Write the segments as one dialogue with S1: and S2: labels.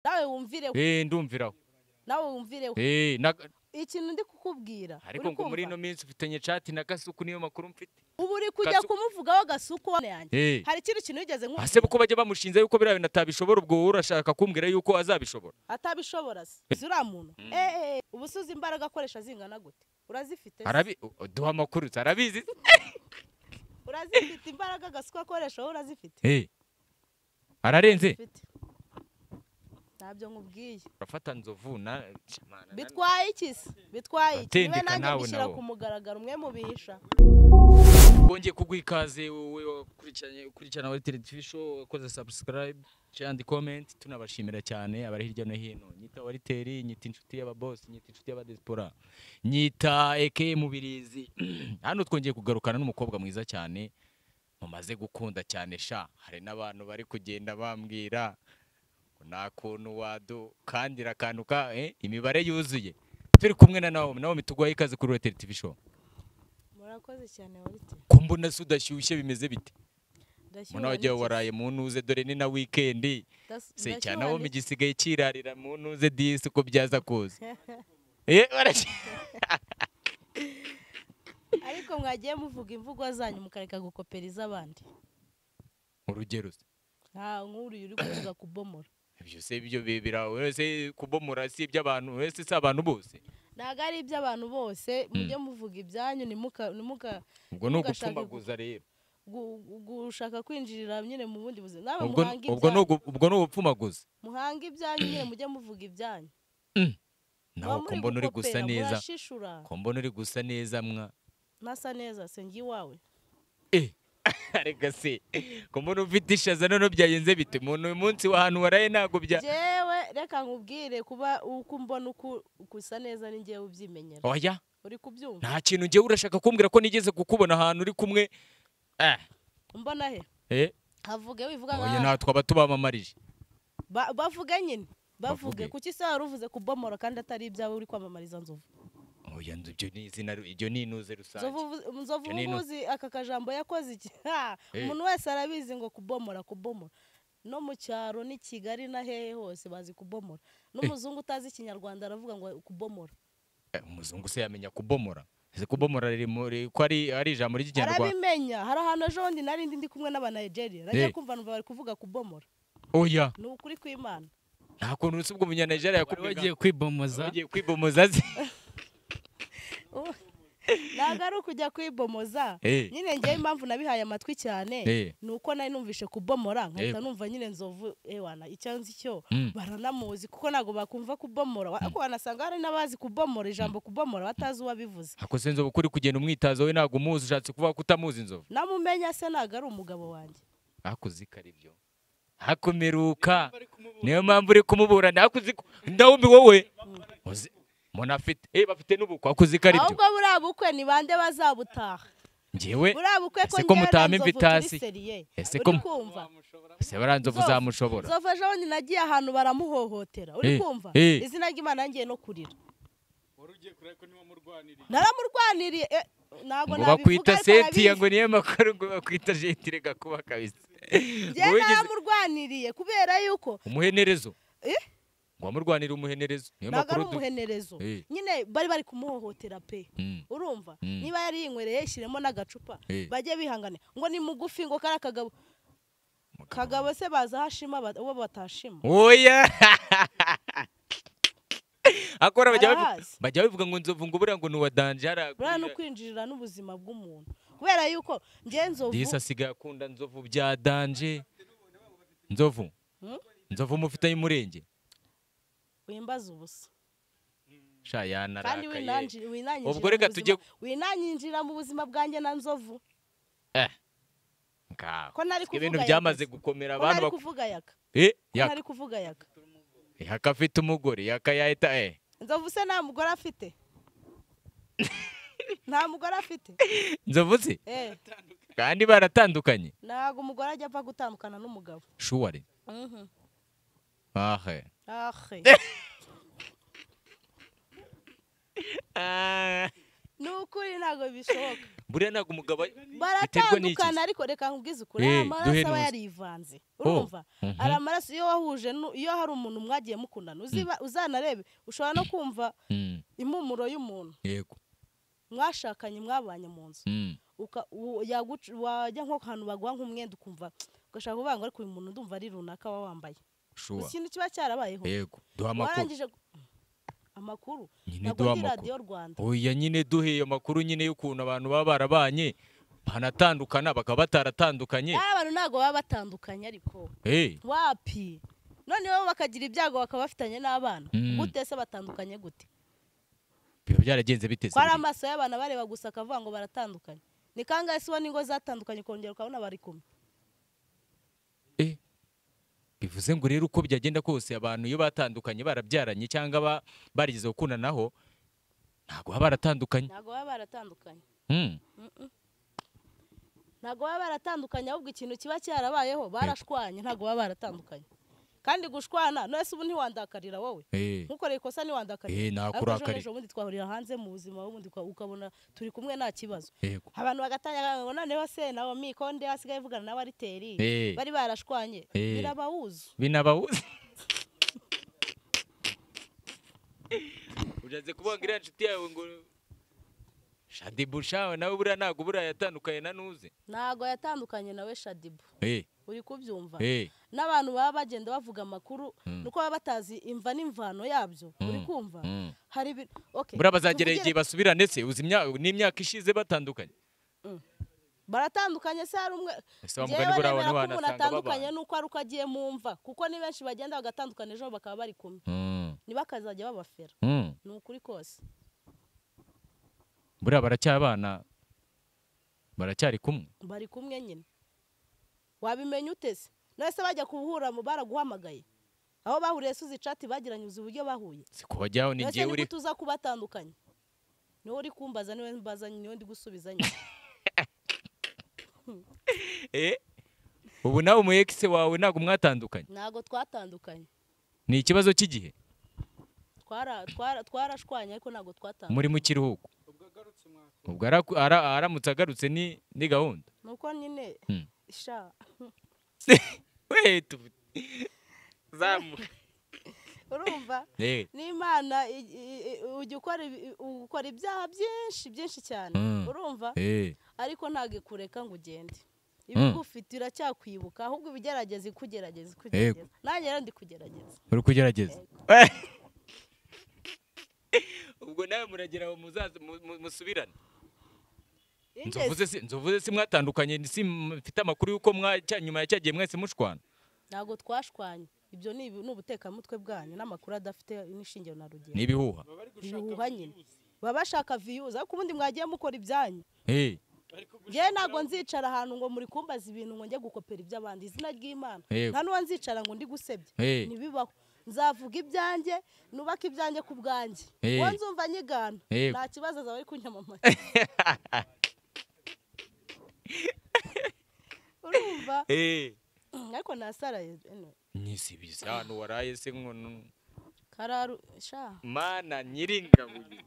S1: nawe wumvireho
S2: ndumviraho
S1: nawe wumvireho ikintu ndi kukubwira
S2: ariko ngo muri no minsi ufitanye chat na Gasuku niyo makuru mfite
S1: ubu uri kujya kumuvugaho Gasuku yanjye hari ikindi kintu yigeze nk'ubu
S2: ase buko bajye bamushinze yuko birabe natabishobora ubwo urashaka kumbwira yuko azabishobora
S1: atabishobora se ura muntu ubusuzi imbaraga akoresha zingana gute urazifite
S2: duha makuru arabizi
S1: urazifite imbaraga Gasuku akoresha urazifite
S2: ararenze
S1: ntabyo nkubwiye
S2: urafata Nzovu na
S1: bitwaye ikisi bitwaye iki niwe nanjye bishyira ku mugaragaro umwe mu bihisha
S2: bongeye kugwikaze wowe ukurikirana wa TV show wakoze subscribe and comment tunabashimira cyane abari hirya no hino nyita wa Riteri nyita inshuti y'aba boss nyita inshuti y'aba diaspora nyita eke mubirizi hano twongeye kugarukana n'umukobwa mwiza cyane mumaze gukunda cyane sha hari n'abantu bari kugenda bambwira nta kuntu wado kandi rakanuka imibare yuzuye turi kumwe na nawe mitugwaye ikaze kuri Riteri TV show
S1: murakoze cyane warite
S2: ko mbona sudashyushye bimeze bite muna wajya waraye mu ntuze dore ni na weekend se cyane abo migisigaye kirarira mu ntuze disi ko byaza koza
S1: ariko mwagiye muvuga imvugo zanyu mukareka gukoperiza abandi
S2: urugero
S1: nk'uri uri kuvuga kubomora
S2: ibyo se ibyo bibira wese kubomora si iby'abantu wese si abantu bose
S1: ntago ari iby'abantu bose mujye muvuga ibyanyu nimuka
S2: ubwo no gupfumaguza rero
S1: gushaka kwinjirira nyine mu bundi buzima
S2: ubwo no gupfumaguza
S1: muhanga ibyanyu nyine mujye muvuga ibyanyu
S2: naho ko mbona uri gusa neza ko mbona uri gusa neza mwa
S1: nasa neza se ngi wawe
S2: arega se ko mbona ufite ishaza none byayenze bite umuntu umunsi wa hantu waraye nago bya
S1: jewe reka nkubwire kuba uko mbona ukusa neza ni ngiye ubyimenyera
S2: oya
S1: uri kubyumva
S2: nta kintu ngiye urashaka kumbwira ko nigeze kukubona ahantu uri kumwe
S1: mbona havuge wivuga nka
S2: oya natwe abatubamamarije
S1: bavuga nyine bavuge kuki se waruvuze kubomora kandi atari ibyawe uri kwamamariza Nzovu
S2: oya ibyo ni izina ibyo ni inuze rusange
S1: Nzovu ubuzi aka kajambo yakoze iki umuntu wese arabizi ngo kubomora no mu cyaro ni Kigali na hehe hose bazi kubomora n'umuzungu utazi ikinyarwanda aravuga ngo kubomora
S2: umuzungu se yamenya kubomora ese kubomora ko ari ijambo ry'ikinyarwanda
S1: arabimenya hari ahantu ejo bundi narindi ndi kumwe n'aba Nigeria nagiye kumva numva bari kuvuga kubomora
S2: oya
S1: ni ukuri kw'Imana
S2: nta kuntu usubwo umunya Nigeria
S3: yagiye kwibomoza
S1: ntabwo ari ukujya kwibomoza nyine ngewe impamvu nabihaye amatwi cyane ni uko nari numvishe kubomora nkahita numva nyine Nzovu ewana icyo nzi cyo baranamuzi kuko ntabwo bakumva kubomora ariko wanasanga hari n'abazi kubomora ijambo kubomora batazi uwabivuze
S2: ako se Nzovu kuri kugenda umwitazo we ntabwo umuzi ushatse kuvuga ko utamuzi Nzovu
S1: namumenya se ntabwo ari umugabo wanjye
S2: akuzika ari byo hakumeruka niyo mpamvu uri kumuburana akuziko ndawumbi wowe monafite bafite n'ubukwe akuzika ari byo
S1: ahubwo buriya bukwe ni bande bazabutaha
S2: njewe
S1: buriya bukwe ko
S2: ko mutama invitasi
S1: ese ko kumva
S2: ese baranzovu zamushobora
S1: Nzovu ejo bundi nagiye ahantu baramuhohotera uri kumva izina ry'Imana ngiye no kurira
S3: warugiye kureba ko niwe murwaniriye
S1: naramurwaniriye ntabwo
S2: nabivuga bakwita seti ngo niye makuru ngo bakwita jetire gakuba kabisa
S1: ngiye naramurwaniriye kubera yuko
S2: umuhenerezo ngo amurwanira umuhenerezo niyo makuru
S1: umuhenerezo nyine bari kumuhohotera pe urumva niba yari yinywereye yishyiremo n'agacupa bajye bihangane ngo ni mugufi ngo kara kagabo se baza hashima uwo batashima
S2: oya akora bajya bivuga ngo Nzovu ngo buriya ngo ni wa danger
S1: buriya no kwinjirira n'ubuzima bw'umuntu kubera yuko ngiye Nzovu
S2: disa asigaye akunda Nzovu bya danger Nzovu mufitanye umurenge
S1: wimbaza ubusa
S2: sha yanarakaye
S1: kandi winanyinjira
S2: ubwo reka tujye
S1: winanyinjira mu buzima bwanjye na Nzovu ko nari kuvuga
S2: ibintu byamaze gukomera abantu
S1: bakuvuga yaka nari kuvuga yaka
S2: yaka afite umugore yaka yahita
S1: Nzovu se nta mugore afite nta mugore afite
S2: Nzovu se kandi baratandukanye
S1: ntago umugore ajya apfa gutandukana n'umugabo
S2: shuwari
S1: nukuri ntago bishoboka
S2: buriya ntago umugabo
S1: baratandukana ariko reka nkubwize ukuri amaraso aba yarivanze urumva ari amaraso iyo wahuje iyo hari umuntu mwagiye mukundana uzanarebe ushobora no kumva impumuro y'umuntu
S2: yego
S1: mwashakanye mwabanye mu nzu wajya nko ahantu baguha nk'umwenda ukumva ugashaka kuvuga ngo ariko uyu muntu ndumva ari runaka wambaye ikintu kiba cyarabayeho
S2: yego duha amakuru
S1: amakuru
S2: ntabwo ndi Radio Rwanda oya nyine duhe iyo makuru nyine y'ukuntu abantu baba barabanye banatandukana bakaba bataratandukanye
S1: abantu ntago baba batandukanye ariko wapi noneho bakagira ibyago bakaba bafitanye n'abana gute se batandukanye gute
S2: biba byaragenze biteze
S1: kwa amaso y'abana bareba gusa akavuga ngo baratandukanye ni kangahe se n'ingo zatandukanye kongera ukabona bari kumwe
S2: bivuze ngo rero uko byagenda kose abantu iyo batandukanye barabyaranye cyangwa barigeze gukundanaho ntago baba baratandukanye
S1: ntago baba baratandukanye ahubwo ikintu kiba cyarabayeho barashwanye ntago baba baratandukanye kandi gushwana nose ubu ntiwandakarira wowe nkukoreye ikosa ntiwandakarira
S2: nakurakarira
S1: ejo bundi twahurira hanze mu buzima bundi ukabona turi kumwe nta kibazo abantu bagatanya ngo noneho se nawo mikonde asigaye vugana na wariteri bari barashwanye
S2: binabawuzu ujaze kubanga iriya nshuti yawe ngo Shadibu shawe nawe buriya ntago buriya yatandukanye na Nuze
S1: ntago yatandukanye nawe Shadibu uri kubyumva n'abantu baba bagenda bavuga amakuru nuko baba batazi imva n'imvano yabyo uri kumva hari
S2: buriya bazagera igihe basubirane se uzi n'imyaka ishize batandukanye
S1: baratandukanye se hari umwe atandukanye nuko ari uko agiye mu mva kuko ni benshi bagenda bagatandukana ejo bakaba bari kumwe ntibakazajya babafera ni ukuri kose
S2: buriya baracyabana baracyari kumwe
S1: bari kumwe nyine wabimenya utese nese bajya kuhura mu baraguhamagaye aho bahuriye suzi chat bagiranye uzi uburyo bahuye
S2: sikubajyaho ni giye uri
S1: tuza kubatandukanye niwe uri kumbaza niwe mbazanye niwe ndi gusubizanya
S2: ubu nawe mu ex wawe ntago mwatandukanye
S1: ntago twatandukanye
S2: ni ikibazo cy'igihe
S1: twarashwanye ariko ntago twatandukanye
S2: muri mu kiruhuko ubwo aramutse agarutse ni gahunda
S1: nuko nyine sha
S2: wait zamu
S1: urumva n'Imana ujya ukora ibyaha byinshi cyane urumva ariko ntago ikureka ngo ugende ibigufite iracyakwibuka ahubwo ibigerageza ikugerageza nanjye rero ndi kugerageza
S2: uri kugerageza ubwo nawe muragira ngo muzaze musubirane nzovuze si mwatandukanye si mfite amakuru yuko nyuma yacyagiye mwese mushwana
S1: ntago twashwanye ibyo ni ubutekamutwe bwanyu n'amakuru adafite n'ishingiro na rugero
S2: n'ibihuha
S1: nyine baba bashaka views ariko ubundi mwagiye mukora ibyanyu njye ntago nzicara ahantu ngo muri kumbaza ibintu ngo njye gukopera iby'abandi izina ry'Imana nta n'uwo nzicara ngo ndi gusebya ntibibaho nzavuga ibyanjye nubaka ibyanjye ku bwanjye uwo nzumva nyigana nta kibazo azaba ari kunyamamaza urumva ariko nasaraye
S2: nyisibiza hano waraye se nkono
S1: kararu sha
S2: mana nyiringabuye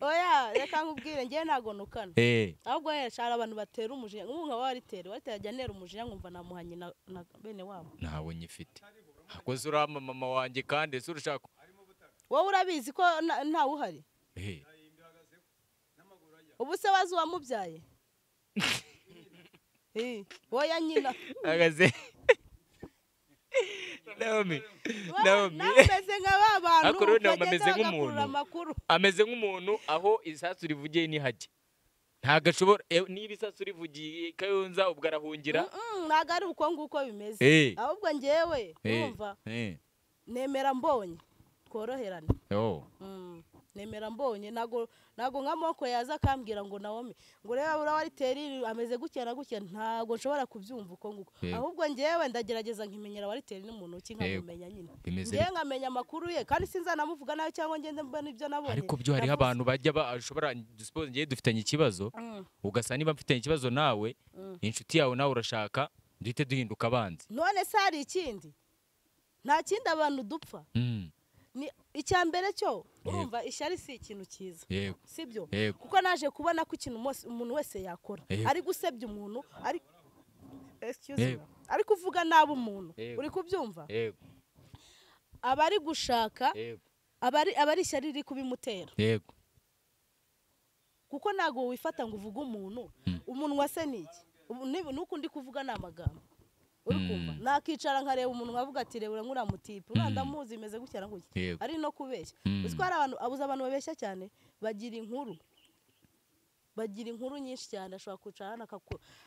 S1: oya reka nkubwire ngiye ntago nukana ahubwo hari abantu batera umujinya nka wariteri ajya nera umujinya nkumva namuhanye na bene wabo
S2: ntawe nyifite hakoze urama mama wanjye kandi se urushaka
S1: wowe urabizi ko ntawe uhari ubu se wazi uwamubyaye woya nyina
S2: agaze Naomi
S1: nameze nka babantu
S2: ameze nk'umuntu aho isasu rivugiye nihajye ntago ashobora niba isasu rivugiye Kayonza ubwo arahungira
S1: ntago ari uko nguko bimeze ahubwo ngewe urumva nemera mbonye tworoherane nemera mbonye nago nk'amoko yaza akambwira ngo Naomi ngo reba bura wariteri ameze gutya na gutya ntago nshobora kubyumva uko nguko ahubwo ngewe ndagerageza nkimenyera wariteri n'umuntu ukinkamumenya nyine ngewe nkamenya amakuru ye kandi sinzanamuvuga nawe cyangwa ngende mbona ibyo nabonye
S2: ariko byo hari abantu bajya bashobora suppose ngiye dufitanye ikibazo ugasa niba mfitanye ikibazo nawe inshuti yawe nawe urashaka duhite duhinduka abanzi
S1: none se hari ikindi nta kindi abantu dupfa ni icya mbere cyo urumva ishyari si ikintu cyiza sibyo kuko naje kubona ko ikintu umuntu wese yakora ari gusebya umuntu ari kuvuga nabi umuntu uri kubyumva aba ari gushaka aba ari ishyari riri kubimutera kuko ntabwo wifata ngo uvuge umuntu wase n'iki nuko ndi kuvuga ni amagambo uri kumva nakicara nkareba umuntu nkavuga ati reba nkuriya mutipe uranda muzi imeze gutya na gutya ari no kubeshya uzi ko hari abantu babeshya cyane bagira inkuru nyinshi cyane ashobora kwicara hano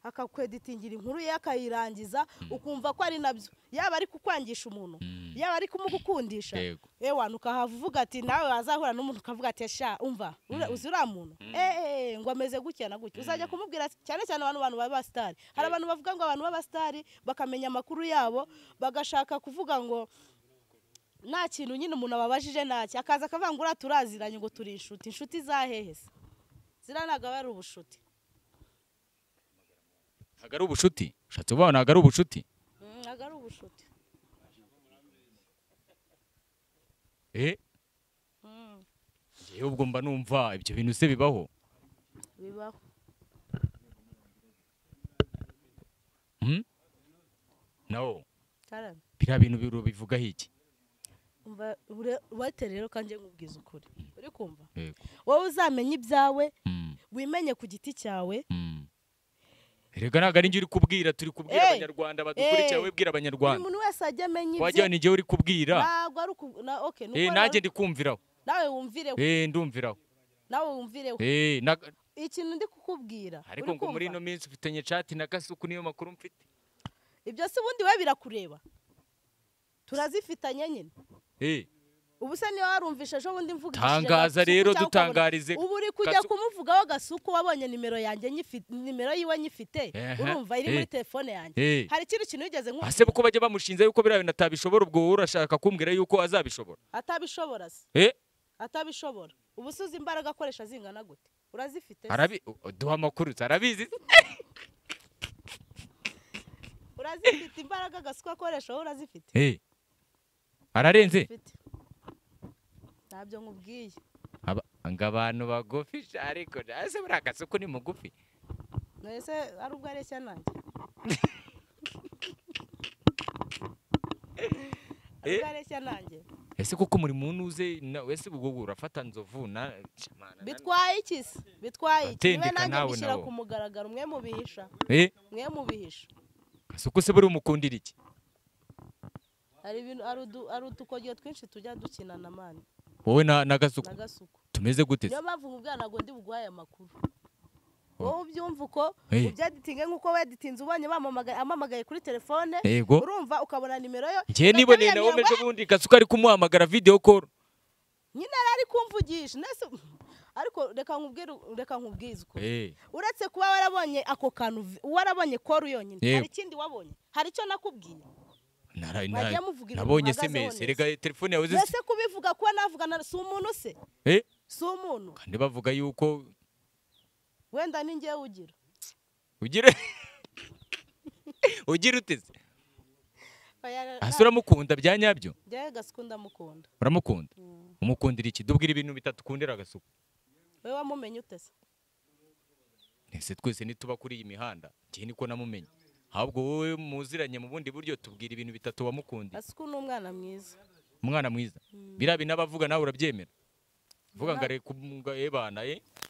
S1: akakweditingira inkuru ye akayirangiza ukumva ko ari nabyo yaba ari kukwangisha umuntu yaba ari kumugukundisha ewana ukahava uvuga ati nawe wazahura n'umuntu ukavuga ati sha umva uzi uriya muntu ngo ameze gutya na gutya uzajya kumubwira cyane cyane abantu b'abasitari hari abantu bavuga ngo abantu b'abasitari bakamenya amakuru yabo bagashaka kuvuga ngo nta kintu nyine umuntu ababajije ntacyo akaza akavuga ngo uriya turaziranye ngo turi inshuti za hehe se ntabwo aba ari ubushuti
S2: ntabwo ari ubushuti ushatse ubona ntabwo ari ubushuti
S1: ntabwo ari ubushuti
S2: yewe ubwo mba numva ibyo bintu se bibaho nawo biriya bintu bivugaho iki
S1: wate rero kandi nkubwiza ukuri uri kumva wowe uzamenye ibyawe wimenye ku giti cyawe
S2: rega ntabwo ari njye uri kubwira turi kubwira abanyarwanda badukurikira wowe bwira abanyarwanda
S1: umuntu wese ajya amenya ibye
S2: wajya ni njye uri kubwira
S1: ntabwo ari
S2: nanjye ndi kumviraho
S1: nawe wumvireho
S2: ndumviraho
S1: nawe wumvireho ikintu ndi kukubwira
S2: ariko ngo muri ino minsi ufitanye chat na Gasuku niyo makuru mfite
S1: ibyo se ubundi we birakureba turazifitanye nyine ubu se niyo warumvisha ejo bundi mvugishije
S2: tangaza rero dutangarize
S1: ubu uri kujya kumuvugaho Gasuku wabonye nimero yanjye nimero yiwe nyifite urumva iri muri telefone yanjye hari ikintu wigeze nk'ubu
S2: ase buko bajya bamushinze yuko biriya bintu atabishobora ubwo urashaka kumbwira yuko azabishobora
S1: atabishobora se atabishobora ubu suzi imbaraga akoresha zingana gute urazifite
S2: duha amakuru arabizi
S1: urazifite imbaraga Gasuku akoresha wowe urazifite
S2: ararenze
S1: ntabyo nkubwiye
S2: ngo abantu bagufisha ariko ese buriya Gasuku ni mugufi
S1: ese ari ubwo areshya nanjye areshya nanjye
S2: ese kuko muri muntu uze wese ubwo urafata nzovu na
S1: bitwaye iki se bitwaye iki niwe nanjye bishyira ku mugaragaro mwe mubihisha
S2: Gasuku se buri umukundira iki
S1: hari ibintu ari udukoryo twinshi tujya dukinana mani
S2: wowe na Gasuku tumeze gute
S1: niyo mpamvu nkubwira ntabwo ndi buguhaye amakuru wowe ubyumva uko ubyeditinge nk'uko weditinze ubonye amamagaye kuri telefone urumva ukabona nimero yo
S2: njye niboneye nawe meje bundi Gasuku ari kumuhamagara video call
S1: nyine ari kumvugisha ariko reka nkubwize uko uretse kuba warabonye ako kantu warabonye call yonyine hari ikindi wabonye hari icyo nakubwiye
S2: nabonye SMS rega telefone yawe
S1: ese kubivuga ko navugana si umuntu se si umuntu
S2: kandi bavuga yuko
S1: wenda ni ngiye
S2: ugira uteze asura mukunda bya nyabyo
S1: njye Gasuku ndamukunda
S2: uramukunda umukundira iki dubwira ibintu bitatu ukundira Gasuku
S1: wewe wamumenye utese
S2: ese twese nituba kuri iyi mihanda njye niko namumenye ahubwo wowe muziranye mu bundi buryo tubwira ibintu bitatu wamukundi
S1: Gasuku ni umwana mwiza
S2: biriya bintu abavuga nawe urabyemera vuga ngo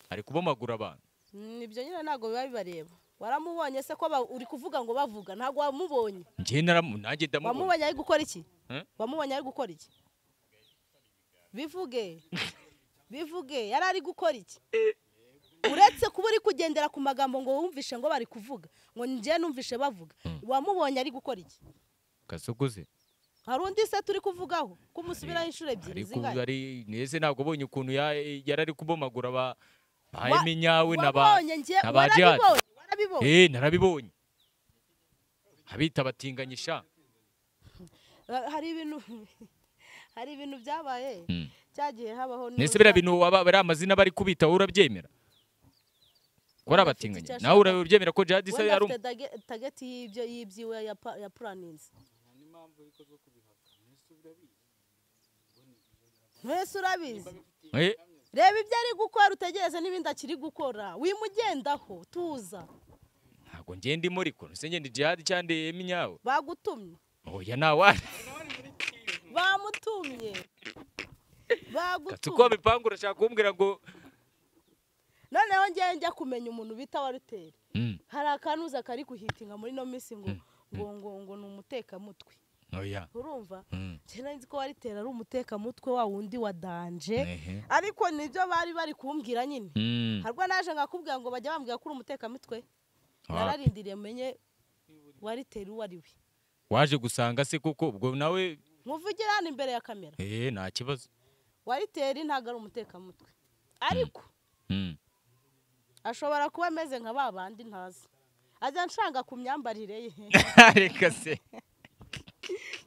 S2: ari kubomagura abantu
S1: ibyo nyine ntabwo biba bibareba waramubonye se ko uri kuvuga ngo bavuga ntabwo wamubonye
S2: njye nanjye ndamubonye
S1: wamubonye ari gukora iki wamubonye ari gukora iki bivuge yari ari gukora iki uretse kuba uri kugendera ku magambo ngo wumvishe ngo bari kuvuga ngo njye numvishe bavuga wamubonye ari gukora iki
S2: Gasuku se
S1: hari undi se turi kuvugaho ko umusubiraho inshuro ebyiri
S2: zingana nese ntabwo ubonye ukuntu yari ari kubomagura baheminyawe n'abajihadi narabibonye abita batinganyisha
S1: hari ibintu byabaye cyagiye habaho
S2: nese biriya bintu bari amazina bari kubita wowe urabyemera kora batinganya nawe urabyemera ko jihadi se yari
S1: tageti y'ibyiwe ya planinze Mwese urabizi
S2: Eh,
S1: reba ibyo ari gukora utegereze n'ibindi akiri gukora wimugendaho tuza
S2: ntabwo ngenda imuriko se ngenda jihad cyande eminyawo
S1: bagutumye
S2: oya nawari
S1: bamutumye
S2: tuko bipangura shaka kumbwira ngo
S1: noneho ngiye njya kumenya umuntu bita Walter hari akanuza kari kuhitinga muri no minsi ngo ni umutekamutwe
S2: oya
S1: urumva cyane nzi ko Walter ari umutekamutwe wa wundi wa danje ariko nibyo bari kumbwira nyine harwa naje ngakubwira ngo bajya bambwira ko uri umutekamutwe nararindiriye menye Walter uwo ari we
S2: waje gusanga se kuko ubwo nawe
S1: muvugira hano imbere ya kamera
S2: nta kibazo
S1: Walter ntago ari umutekamutwe ariko ashobora kuba ameze nka babandi ntazi ajya nshanga ku myambarire ye
S2: reka se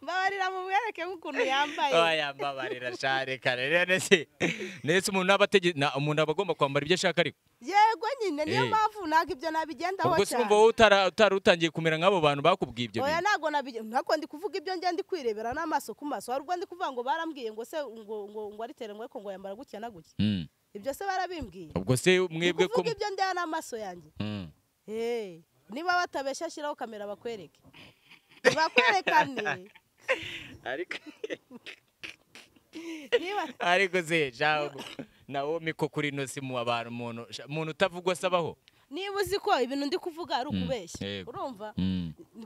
S1: mbabarira mu mwereke nk'ukuntu yambaye
S2: oya mbabarira shareka rero nese umuntu umuntu abagomba kwambara ibyo ashaka ariko
S1: yego nyine niyo mpamvu ntabwo ibyo nabigendaho cyane
S2: ubwo se umva wowe utangiye kumera nk'abo bantu bakubwiye ibyo
S1: oya ntabwo ntabwo ndi kuvuga ibyo njye ndi kwirebera n'amaso ku maso hari ubwo ndi kuvuga ngo barambwiye ngo se ngo Walter ngo ariko ngo yambara gutya na gutya ibyo se barabimbwiye
S2: ubwo se mwebwe ko
S1: kuvuga ibyo ndya n'amaso yanjye niba batabeshya shyiraho kamera bakwereke bakwerekane
S2: ariko se Naomi ko kuri no si mu abantu umuntu utavugwa sabaho
S1: niba uzi ko ibintu ndi kuvuga ari ukubeshya urumva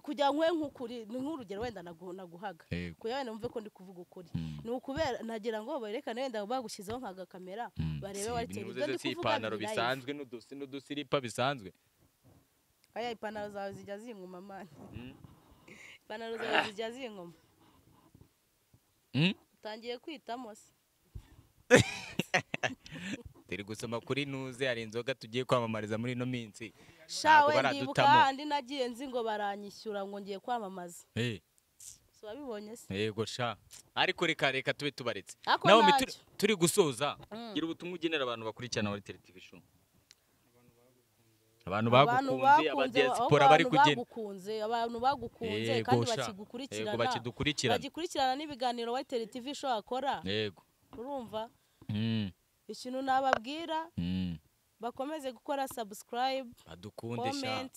S1: kujya nk'ukuri nk'urugero wenda naguhaga kuya wenda mvuve ko ndi kuvuga ukuri ni ukubera nagira ngo barekane wenda bagushyizeho nka kamera barebe Walter ibyo ndi kuvuga
S2: ipantaro bisanzwe n'udusiripa bisanzwe
S1: aya ipantaro zawe zijya zinkuma mani ipantaro zawe zijya zinkuma utangiye kwitamo se
S2: turi gusoma kuri nuze hari inzoga tugiye kwamamariza muri no minsi
S1: shawe ndibuka handi nagiye nzi ngo baranyishyura ngo ngiye kwamamaza so wabibonye se
S2: yego sha ariko reka tube tubaretse nawe turi gusoza gira ubutumwa ugenera abantu bakurikirana muri television abantu bagukunze abadiaspora bari kugenda
S1: abantu bagukunze kandi bakidukurikirana n'ibiganiro Walter TV show akora
S2: yego
S1: urumva ikintu nababwira bakomeze gukora subscribe
S2: badukunde sha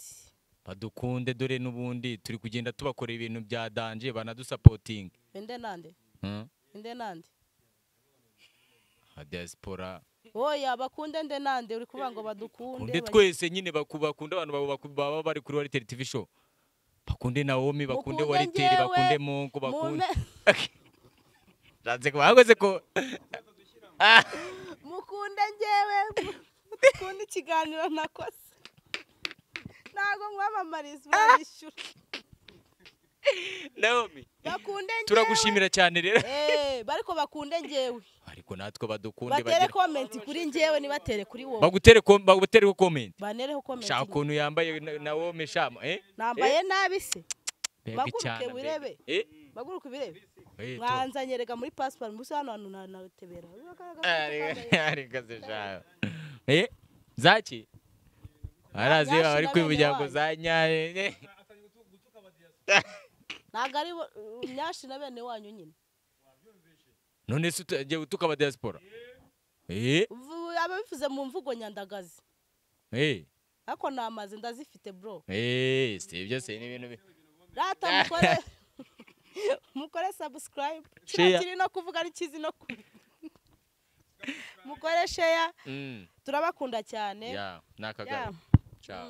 S2: badukunde dore nubundi turi kugenda tubakora ibintu bya danje banadusupporting
S1: inde nande
S2: diaspora
S1: oya bakunde nde nande uri kuvuga ngo badukunde
S2: twese nyine bakunda abantu baba bari kuri Walter TV show bakunde Naomi bakunde Walter bakunde Monko bakunde Ranze kwagoze ko
S1: mukunde njyewe mukunde ikiganiro nakoze ntago nkwamamariza barishyura
S2: Naomi
S1: bakunde njyewe
S2: turagushimira cyane rero
S1: bariko bakunde njyewe
S2: ariko natwe badukunde
S1: batere comment kuri njyewe nibatere kuri wowe
S2: bagutere comment
S1: banereho comment
S2: shaka ukuntu yambaye Naomi shama
S1: nambaye nabi se baguruke wirebe baguruke birebe mwanza nyerega muri passport musa hano natebera
S2: ariko se shaka zaki arazi ari kwivugira ngo zanyare
S1: ntago ari nyashi na bene wanyu nyine
S2: none se ujye tukaba diaspora
S1: ababivuze mu mvugo nyandagazi ariko namaze ndazifite bro
S2: sibyo se n'ibintu
S1: rata mukore subscribe kiri no kuvuga ari kizi no mukore share turabakunda cyane
S2: nakagaruka ciao